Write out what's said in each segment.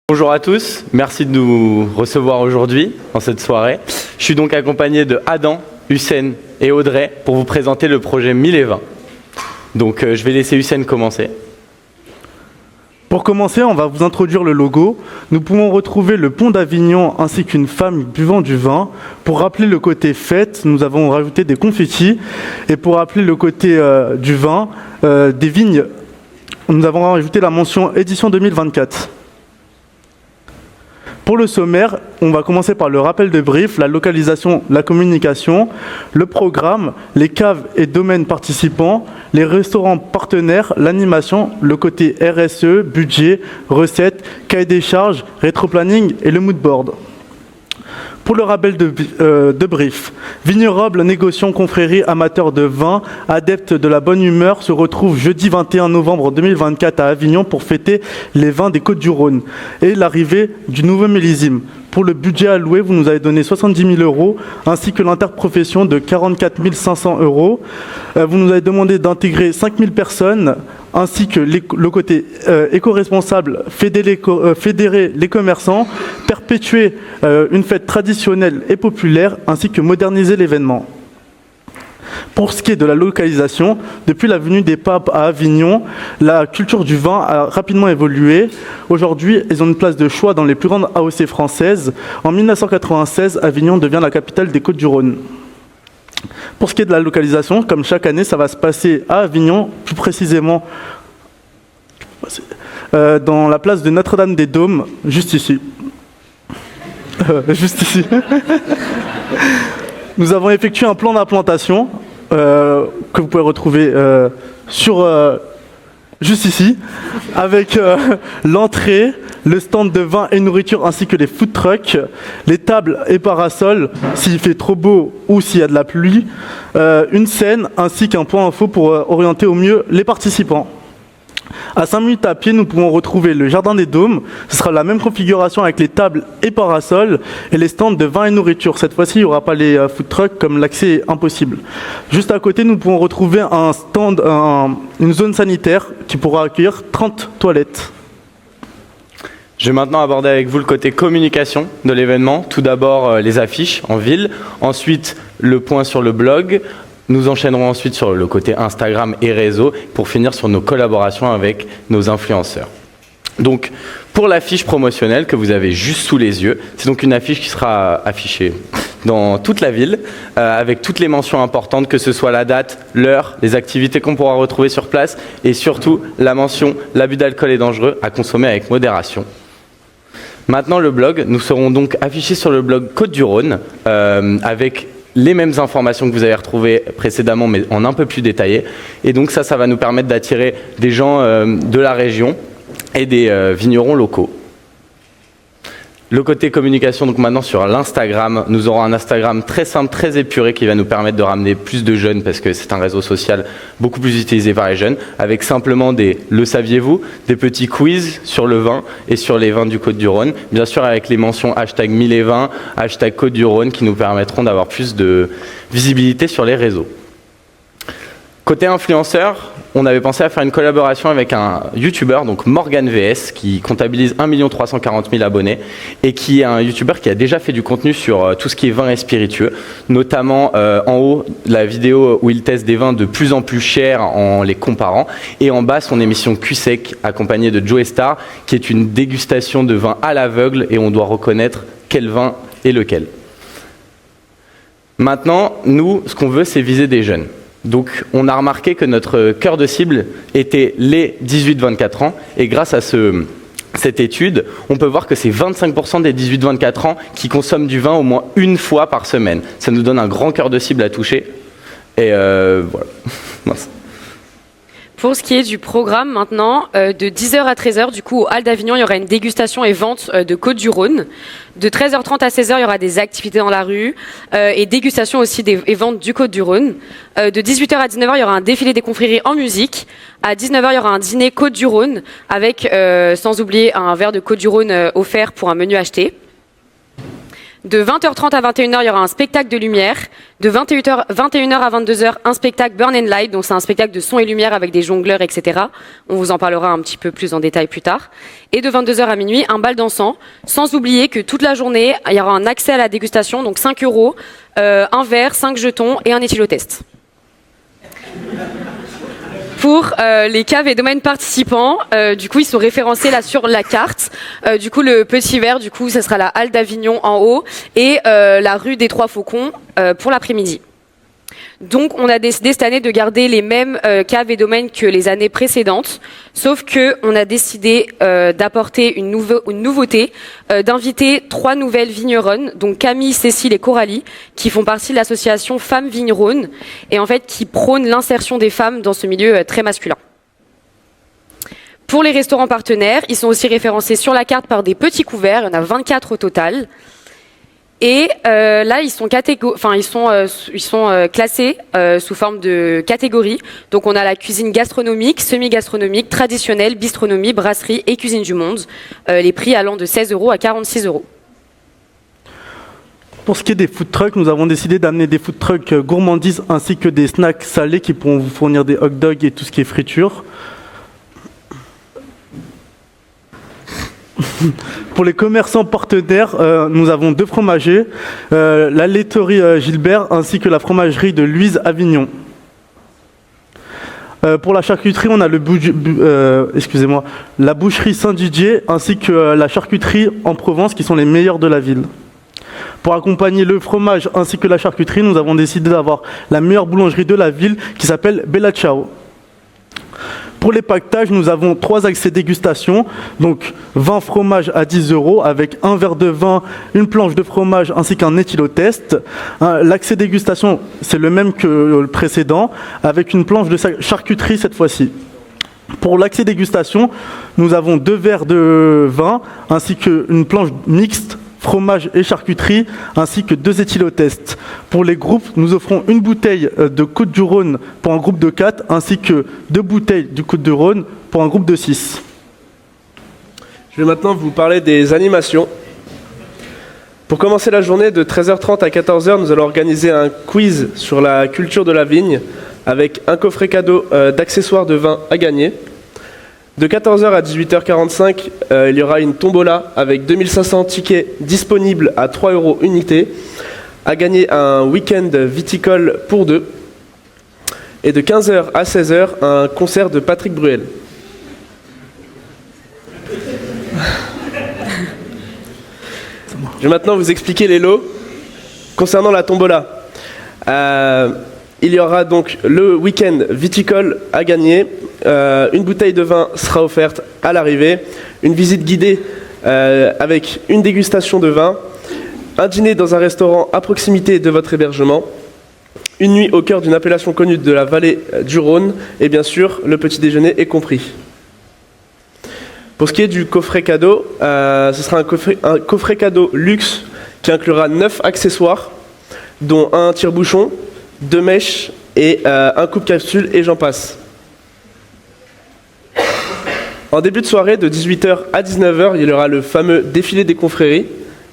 Bonjour à tous, merci de nous recevoir aujourd'hui dans cette soirée. Je suis donc accompagné de Adam, Hussein et Audrey pour vous présenter le projet 1020. Donc je vais laisser Hussein commencer. Pour commencer, on va vous introduire le logo. Nous pouvons retrouver le pont d'Avignon ainsi qu'une femme buvant du vin. Pour rappeler le côté fête, nous avons rajouté des confettis. Et pour rappeler le côté du vin, des vignes, nous avons rajouté la mention édition 2024. Pour le sommaire, on va commencer par le rappel de brief, la localisation, la communication, le programme, les caves et domaines participants, les restaurants partenaires, l'animation, le côté RSE, budget, recettes, cahier des charges, rétroplanning et le mood board. Pour le rappel de brief, vignerobles, négociants, confréries, amateurs de vin, adeptes de la bonne humeur se retrouvent jeudi 21 novembre 2024 à Avignon pour fêter les vins des Côtes-du-Rhône et l'arrivée du nouveau millésime. Pour le budget alloué, vous nous avez donné 70 000 € ainsi que l'interprofession de 44 500 €. Vous nous avez demandé d'intégrer 5 000 personnes ainsi que le côté éco-responsable, fédérer les commerçants, perpétuer une fête traditionnelle et populaire ainsi que moderniser l'événement. Pour ce qui est de la localisation, depuis la venue des papes à Avignon, la culture du vin a rapidement évolué. Aujourd'hui, ils ont une place de choix dans les plus grandes AOC françaises. En 1996, Avignon devient la capitale des Côtes-du-Rhône. Pour ce qui est de la localisation, comme chaque année, ça va se passer à Avignon, plus précisément dans la place de Notre-Dame-des-Dômes, juste ici. Juste ici. Nous avons effectué un plan d'implantation que vous pouvez retrouver juste ici, avec l'entrée, le stand de vin et nourriture ainsi que les food trucks, les tables et parasols s'il fait trop beau ou s'il y a de la pluie, une scène ainsi qu'un point info pour orienter au mieux les participants. À 5 minutes à pied, nous pouvons retrouver le Jardin des Dômes. Ce sera la même configuration avec les tables et parasols et les stands de vin et nourriture. Cette fois-ci, il n'y aura pas les food trucks comme l'accès est impossible. Juste à côté, nous pouvons retrouver un stand, une zone sanitaire qui pourra accueillir 30 toilettes. Je vais maintenant aborder avec vous le côté communication de l'événement. Tout d'abord les affiches en ville, ensuite le point sur le blog. Nous enchaînerons ensuite sur le côté Instagram et réseau pour finir sur nos collaborations avec nos influenceurs. Donc, pour l'affiche promotionnelle que vous avez juste sous les yeux, c'est donc une affiche qui sera affichée dans toute la ville avec toutes les mentions importantes, que ce soit la date, l'heure, les activités qu'on pourra retrouver sur place et surtout la mention « L'abus d'alcool est dangereux, à consommer avec modération ». Maintenant, le blog, nous serons donc affichés sur le blog Côtes-du-Rhône avec les mêmes informations que vous avez retrouvées précédemment, mais en un peu plus détaillé. Et donc ça va nous permettre d'attirer des gens de la région et des vignerons locaux. Le côté communication, donc maintenant sur l'Instagram, nous aurons un Instagram très simple, très épuré qui va nous permettre de ramener plus de jeunes parce que c'est un réseau social beaucoup plus utilisé par les jeunes, avec simplement des « le saviez-vous », des petits quiz sur le vin et sur les vins du Côtes-du-Rhône, bien sûr avec les mentions hashtag 1020, hashtag Côtes-du-Rhône qui nous permettront d'avoir plus de visibilité sur les réseaux. Côté influenceur, on avait pensé à faire une collaboration avec un YouTuber, donc Morgan VS, qui comptabilise 1 340 000 abonnés et qui est un YouTuber qui a déjà fait du contenu sur tout ce qui est vin et spiritueux, notamment en haut la vidéo où il teste des vins de plus en plus chers en les comparant, et en bas son émission Q-Sec accompagnée de Joe Star, qui est une dégustation de vin à l'aveugle et on doit reconnaître quel vin est lequel. Maintenant, nous, ce qu'on veut, c'est viser des jeunes. Donc, on a remarqué que notre cœur de cible était les 18-24 ans. Et grâce à cette étude, on peut voir que c'est 25% des 18-24 ans qui consomment du vin au moins une fois par semaine. Ça nous donne un grand cœur de cible à toucher. Et voilà. Pour ce qui est du programme maintenant, de 10h à 13h, du coup, au Hall d'Avignon, il y aura une dégustation et vente de Côtes-du-Rhône. De 13h30 à 16h, il y aura des activités dans la rue et dégustation aussi et vente du Côtes-du-Rhône. De 18h à 19h, il y aura un défilé des confréries en musique. À 19h, il y aura un dîner Côtes-du-Rhône avec, sans oublier, un verre de Côtes-du-Rhône offert pour un menu acheté. De 20h30 à 21h, il y aura un spectacle de lumière. De 21h à 22h, un spectacle Burn and Light, donc c'est un spectacle de son et lumière avec des jongleurs, etc. On vous en parlera un petit peu plus en détail plus tard. Et de 22h à minuit, un bal dansant. Sans oublier que toute la journée, il y aura un accès à la dégustation, donc 5 €, un verre, 5 jetons et un éthylotest. Pour les caves et domaines participants, du coup, ils sont référencés là sur la carte. Du coup, le petit verre, du coup, ça sera la halle d'Avignon en haut et la rue des Trois Faucons pour l'après-midi. Donc, on a décidé cette année de garder les mêmes caves et domaines que les années précédentes, sauf que on a décidé d'apporter une nouveauté, d'inviter 3 nouvelles vigneronnes, donc Camille, Cécile et Coralie, qui font partie de l'association Femmes Vigneronnes, et en fait qui prônent l'insertion des femmes dans ce milieu très masculin. Pour les restaurants partenaires, ils sont aussi référencés sur la carte par des petits couverts, il y en a 24 au total. Et là, ils sont classés sous forme de catégories. Donc, on a la cuisine gastronomique, semi-gastronomique, traditionnelle, bistronomie, brasserie et cuisine du monde. Les prix allant de 16 € à 46 €. Pour ce qui est des food trucks, nous avons décidé d'amener des food trucks gourmandises ainsi que des snacks salés qui pourront vous fournir des hot dogs et tout ce qui est friture. Pour les commerçants partenaires, nous avons 2 fromagers, la laiterie Gilbert ainsi que la fromagerie de Louise Avignon. Pour la charcuterie, on a la boucherie Saint-Didier ainsi que la charcuterie en Provence qui sont les meilleurs de la ville. Pour accompagner le fromage ainsi que la charcuterie, nous avons décidé d'avoir la meilleure boulangerie de la ville qui s'appelle Bella Ciao. Pour les paquetages, nous avons 3 accès dégustation, donc 20 fromages à 10 € avec un verre de vin, une planche de fromage ainsi qu'un éthylotest. L'accès dégustation, c'est le même que le précédent, avec une planche de charcuterie cette fois-ci. Pour l'accès dégustation, nous avons 2 verres de vin ainsi qu'une planche mixte, fromage et charcuterie, ainsi que 2 éthylotests. Pour les groupes, nous offrons une bouteille de Côtes-du-Rhône pour un groupe de 4, ainsi que 2 bouteilles du Côtes-du-Rhône pour un groupe de 6. Je vais maintenant vous parler des animations. Pour commencer la journée de 13h30 à 14h, nous allons organiser un quiz sur la culture de la vigne avec un coffret cadeau d'accessoires de vin à gagner. De 14h à 18h45, il y aura une tombola avec 2500 tickets disponibles à 3 € unité, à gagner un week-end viticole pour 2. Et de 15h à 16h, un concert de Patrick Bruel. Je vais maintenant vous expliquer les lots concernant la tombola. Il y aura donc le week-end viticole à gagner. Une bouteille de vin sera offerte à l'arrivée. Une visite guidée avec une dégustation de vin. Un dîner dans un restaurant à proximité de votre hébergement. Une nuit au cœur d'une appellation connue de la vallée du Rhône. Et bien sûr, le petit déjeuner est compris. Pour ce qui est du coffret cadeau, ce sera un coffret cadeau luxe qui inclura 9 accessoires, dont un tire-bouchon, 2 mèches et un coupe-capsule et j'en passe. En début de soirée, de 18h à 19h, il y aura le fameux défilé des confréries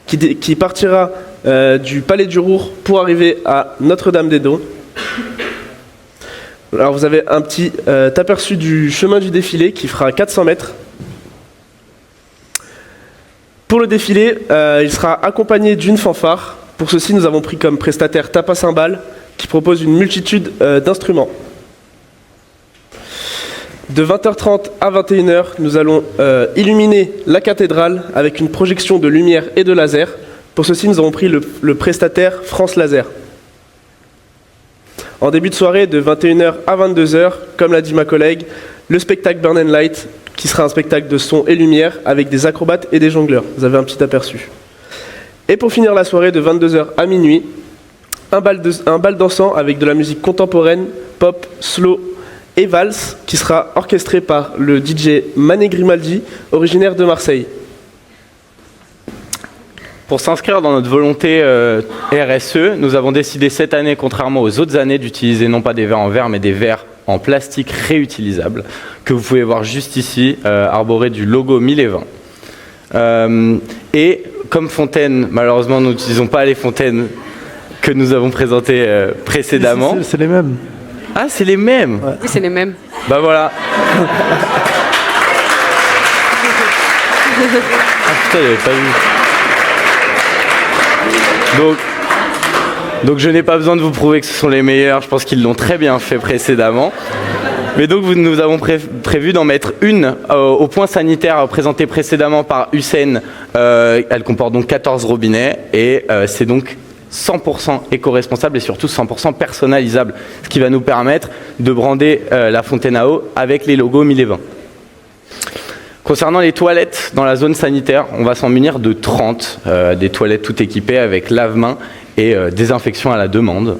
qui partira du Palais du Roure pour arriver à Notre-Dame-des-Dons. Alors vous avez un petit aperçu du chemin du défilé qui fera 400 mètres. Pour le défilé, il sera accompagné d'une fanfare. Pour ceci, nous avons pris comme prestataire Tapa Cymbales, qui propose une multitude d'instruments. De 20h30 à 21h, nous allons illuminer la cathédrale avec une projection de lumière et de laser. Pour ceci, nous avons pris le prestataire France Laser. En début de soirée, de 21h à 22h, comme l'a dit ma collègue, le spectacle Burn and Light, qui sera un spectacle de son et lumière avec des acrobates et des jongleurs. Vous avez un petit aperçu. Et pour finir la soirée, de 22h à minuit, un bal dansant avec de la musique contemporaine, pop, slow et valse, qui sera orchestré par le DJ Mané Grimaldi, originaire de Marseille. Pour s'inscrire dans notre volonté RSE, nous avons décidé cette année, contrairement aux autres années, d'utiliser non pas des verres en verre, mais des verres en plastique réutilisables, que vous pouvez voir juste ici, arborés du logo 1020. Et comme fontaine, malheureusement, nous n'utilisons pas les fontaines que nous avons présentées précédemment. C'est les mêmes. Ah, c'est les mêmes. Ouais. Oui, c'est les mêmes. Bah voilà. Ah putain, j'avais pas vu. Donc je n'ai pas besoin de vous prouver que ce sont les meilleurs, je pense qu'ils l'ont très bien fait précédemment. Mais donc nous avons prévu d'en mettre une au point sanitaire présenté précédemment par Hussein. Elle comporte donc 14 robinets et c'est donc 100% éco-responsable et surtout 100% personnalisable, ce qui va nous permettre de brander la fontaine à eau avec les logos 1020. Concernant les toilettes dans la zone sanitaire, on va s'en munir de 30, des toilettes toutes équipées avec lave-mains et désinfection à la demande.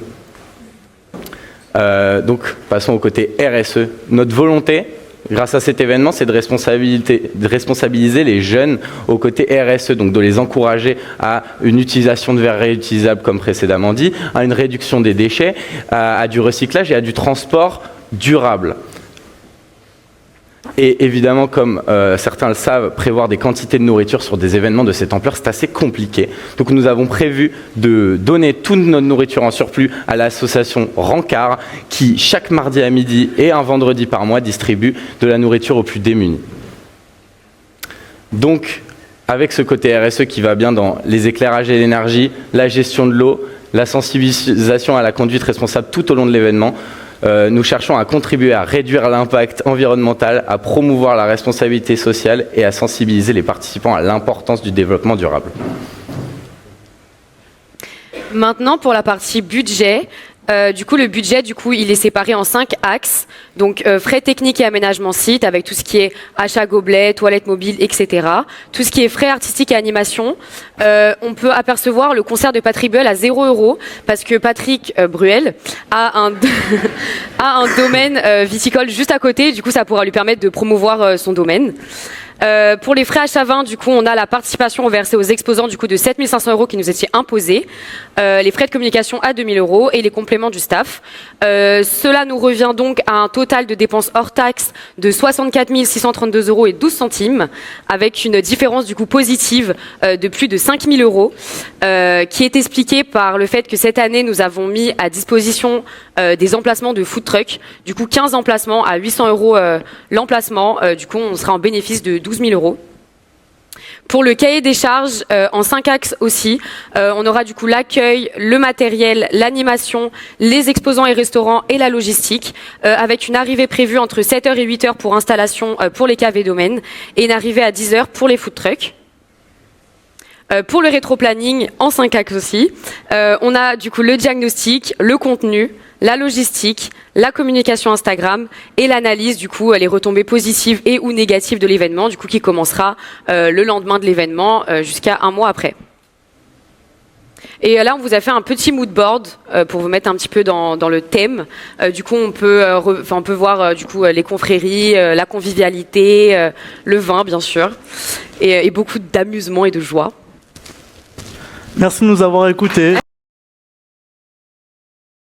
Donc passons au côté RSE. Notre volonté, grâce à cet événement, c'est de responsabiliser les jeunes au côté RSE, donc de les encourager à une utilisation de verres réutilisables comme précédemment dit, à une réduction des déchets, à du recyclage et à du transport durable. Et évidemment, comme certains le savent, prévoir des quantités de nourriture sur des événements de cette ampleur, c'est assez compliqué. Donc nous avons prévu de donner toute notre nourriture en surplus à l'association Rancard, qui chaque mardi à midi et un vendredi par mois distribue de la nourriture aux plus démunis. Donc, avec ce côté RSE qui va bien dans les éclairages et l'énergie, la gestion de l'eau, la sensibilisation à la conduite responsable tout au long de l'événement, nous cherchons à contribuer à réduire l'impact environnemental, à promouvoir la responsabilité sociale et à sensibiliser les participants à l'importance du développement durable. Maintenant, pour la partie budget, le budget, il est séparé en 5 axes. Donc, frais techniques et aménagement site, avec tout ce qui est achat gobelets, toilettes mobiles, etc. Tout ce qui est frais artistiques et animation. On peut apercevoir le concert de Patrick Bruel à 0 €, parce que Patrick Bruel a un, a un domaine viticole juste à côté. Du coup, ça pourra lui permettre de promouvoir son domaine. Pour les frais achats vin, on a la participation versée aux exposants de 7 500 € qui nous étaient imposés, les frais de communication à 2 000 € et les compléments du staff. Cela nous revient donc à un total de dépenses hors taxes de 64 632 € et 12 centimes, avec une différence positive de plus de 5 000 €, qui est expliquée par le fait que cette année nous avons mis à disposition des emplacements de food truck, 15 emplacements à 800 € l'emplacement, on sera en bénéfice de 12 000 €. Pour le cahier des charges, en 5 axes aussi, on aura l'accueil, le matériel, l'animation, les exposants et restaurants et la logistique, avec une arrivée prévue entre 7h et 8h pour installation pour les caves et domaines, et une arrivée à 10h pour les food trucks. Pour le rétro-planning, en 5 axes aussi, on a le diagnostic, le contenu, la logistique, la communication Instagram et l'analyse, les retombées positives et ou négatives de l'événement, qui commencera le lendemain de l'événement jusqu'à un mois après. Et là, on vous a fait un petit mood board pour vous mettre un petit peu dans le thème. On peut voir les confréries, la convivialité, le vin, bien sûr, et beaucoup d'amusement et de joie. Merci de nous avoir écoutés.